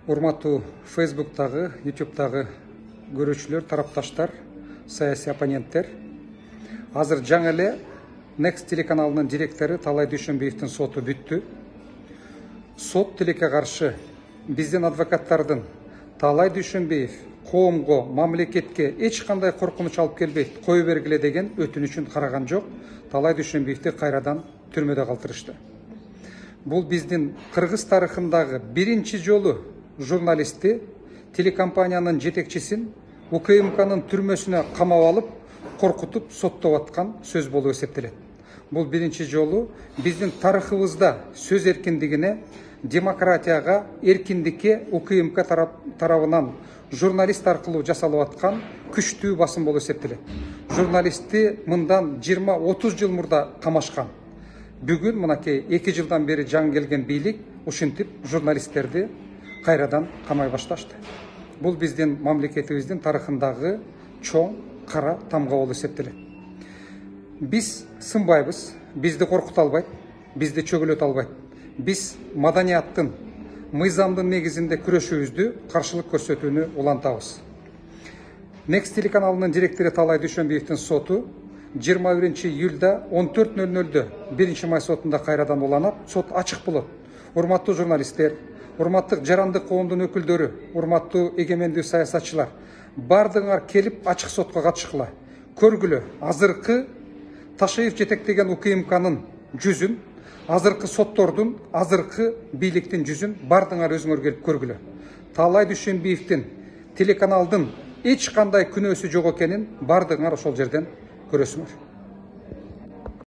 Урматтуу Facebook'tагы, YouTube'дагы көрүүчүлөр, тарапташтар, саясий оппоненттер. Азыр жаңы эле Next телеканалынын директору Талай Дүйшөнбиевдин соту бүттү. Сот тилекке каршы биздин адвокаттардын Талай Дүйшөнбиев коомго, мамлекетке эч кандай коркунуч алып келбейт, кое бергиле деген өтүнүчүн караган жок. Талай Дүйшөнбиевди кайрадан түрмөдө калтырышты. Бул биздин Кыргыз тарыхындагы биринчи жолу журналистти, телекомпаниянын жетекчисин УКМКнын түрмөсүнө камап алып, коркутуп, соттоп аткан сөз болуп эсептелет. Бул биринчи жолу биздин тарыхыбызда сөз эркиндигине, демократияга, эркиндикке УКМК тарабынан журналист аркылуу жасалып аткан күчтүү басым болуп эсептелет. Журналистти мындан 20-30 жыл мурда камашкан. Бүгүн мынакей 2 жылдан бери жаңы келген бийлик ушинтип журналисттерди кайрадан камай башташты. Бул биздин мамлекетибиздин тарыхындагы чоң кара тамга болуп эсептелет. Биз сынбайбыз, бизди коркута албайт, бизди чөгөлөтө албайт. Биз маданияттын, мыйзамдын негизинде күрөшүүбүздү, каршылык көрсөтүүнү улантабыз. Next телеканалынын директору Талай Дүйшөнбиевдин соту 21 июлда 14:00-дө 1 май сотунда кайрадан уланат. Сот ачык болот. Урматтуу журналисттер, урматтык жарандык коомдун өкүлдөрү, урматтуу эгемендүү саясатчылар, бардыңар келип ачык сотко катышкыла. Көргүлө, азыркы Ташиев жетектеген УКМКнын жүзүн, азыркы соттордун, азыркы бийликтин жүзүн бардыңар өзүңөр келип көргүлө. Талай Дүйшөнбиевдин телеканалдын эч кандай күнөөсү жок экенин бардыңар ошол жерден көрөсүңөр.